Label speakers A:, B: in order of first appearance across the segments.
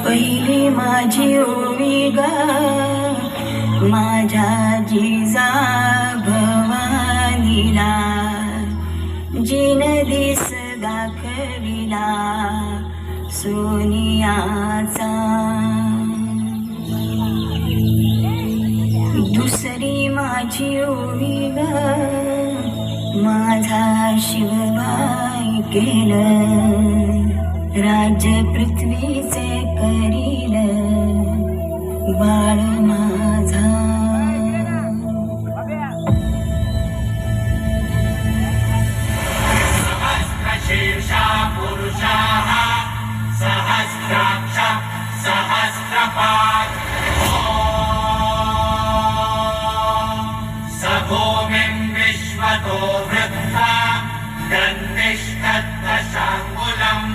A: पहिली माझी ओवी ग माझ्या जिजा भवानीला, जिन दिस दाखविला सोनियाचा. दुसरी माझी ओवी ग माझा शिवबाई केलं, राज्य पृथ्वीचे करील बाळ माझा.
B: सहस्रशीर्षा पुरुषाः सहस्राक्ष सहस्रपात् स भूमिं विश्वतो वृद्धा दन्तिष्ठत्तशाङ्गुलम्.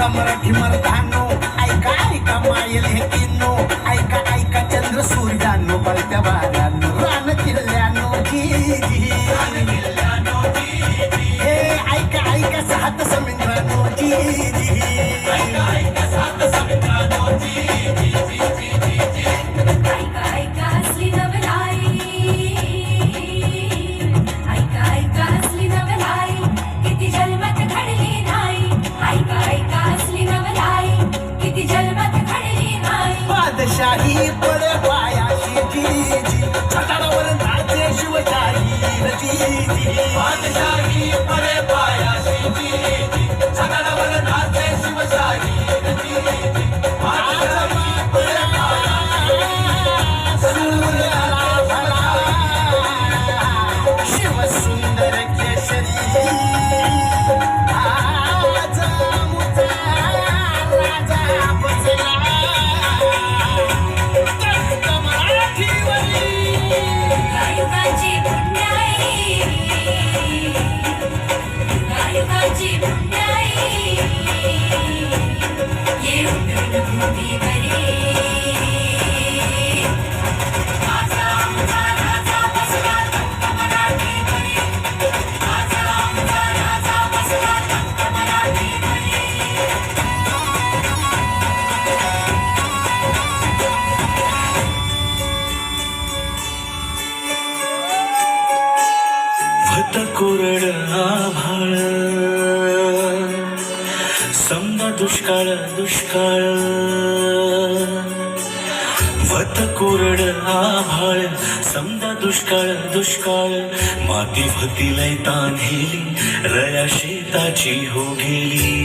C: मराठी मर्दानो ऐका ऐका मायल हे किन्नो, ऐका ऐका चंद्र सूर्यानो, बळत्या वाऱ्यानो रान किल्ल्यानो जी जी, हे ऐका ऐका सात समुद्रानो जी जी, ऐका ऐका सात समुद्रानो जी जी जी जी जी,
A: ऐका ऐका असली नवलाई, ऐका ऐका असली नवलाई, किती जन्मात घडली नाही. ऐका ऐका असली नवलाई, किती जन्मात घडली नाही.
C: बादशाही पडे पायाशी जी जी, छताडावर नाचे शिवशाही जी जी, बादशाही पडे पायाशी जी जी, छताडावर नाचे शिवशाही जी जी, बादशाही पडे पायाशी सूर्याला भला शिव सुंदर केशरी.
D: कोरड आभाळ समजा दुष्काळ दुष्काळ, वत कोरड आभाळ समजा दुष्काळ दुष्काळ, माती भतीलय तान्हेली रया शेताची हो गेली.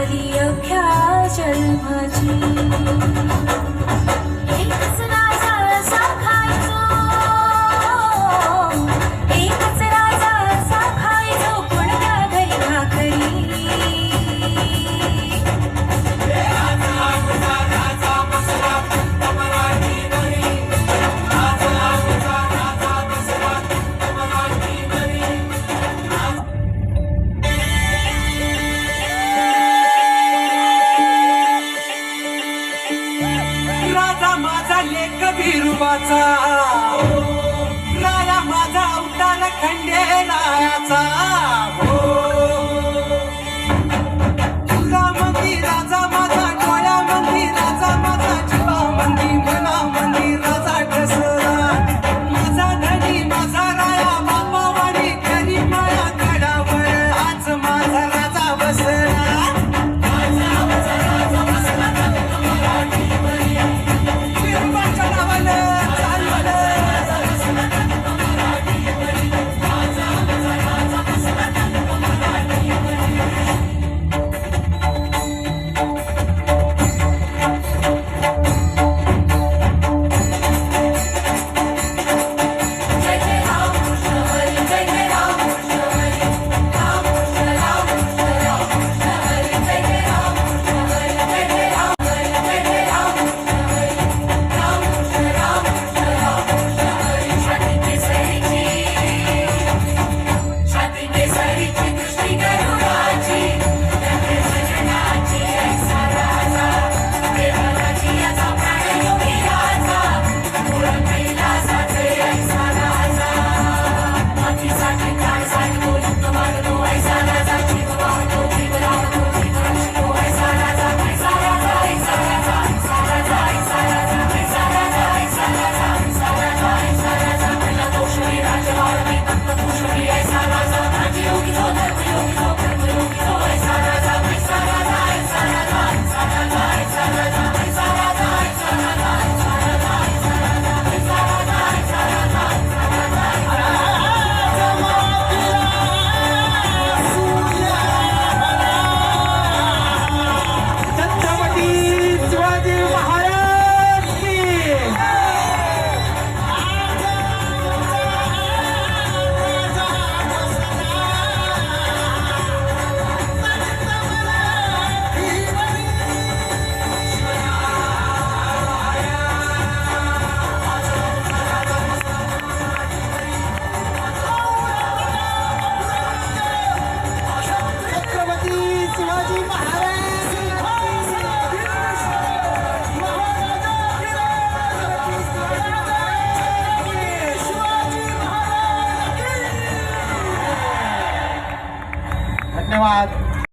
A: आली अख्ख्या जन्माची एकच राजा असा खायचो एकच राजा असा खायचो कोणत्या घरी भाकरी
E: राजा माझा लेख बिरुबाचा राया माझा अवतार खंडेरायाचा तुला राजा माझा डोळ्या मंदी राजा माझा जीवा मंदी मना मंदी राजा ठसला माझा धनी माझा राया बापावाडी खरी माया गडावर आज माझा राजा बसला बिरुबाच्या नावानं चालवलं
A: जय जय राम कृष्ण हरी जय जय राम कृष्ण हरी राम कृष्ण राम कृष्ण राम कृष्ण हरी जय जय राम कृष्ण हरी जय जय राम हरी जय जय राम कृष्ण हरी राम कृष्ण राम कृष्ण राम कृष्ण हरी छाती केसरीची दृष्टी गरुडाची रंगे भजनाची ऐसा राजा देवाची याचा प्राण योगी राजा मूळ कैलासाचे ऐसा राजा मातीसाठी प्राणसाठी तो युक्त मारतो ऐसा राजा जीव वाहतो जीव लावतो जीव रक्षतो ऐसा राजा ऐसा राजा ऐसा राजा ऐसा राजा ऐसा राजा ऐसा राजा ऐसा राजा ऐसा राजा ऐसा राजा पहिला दोषी राजवाडी तत्वपुरुषी ऐसा राजा राजयोगी तो धर्मयोगी तो कर्मयोगी तो ऐसा राजा ऐसा राजा ऐसा राजा ऐसा राजा ऐसा राजा ऐसा राजा ऐसा राजा ऐसा राजा ऐसा राजा ऐसा राजा ऐसा राजा ऐसा राजा
E: छत्रपती शिवाजी महाराज की छत्रपती शिवाजी महाराज
C: धन्यवाद.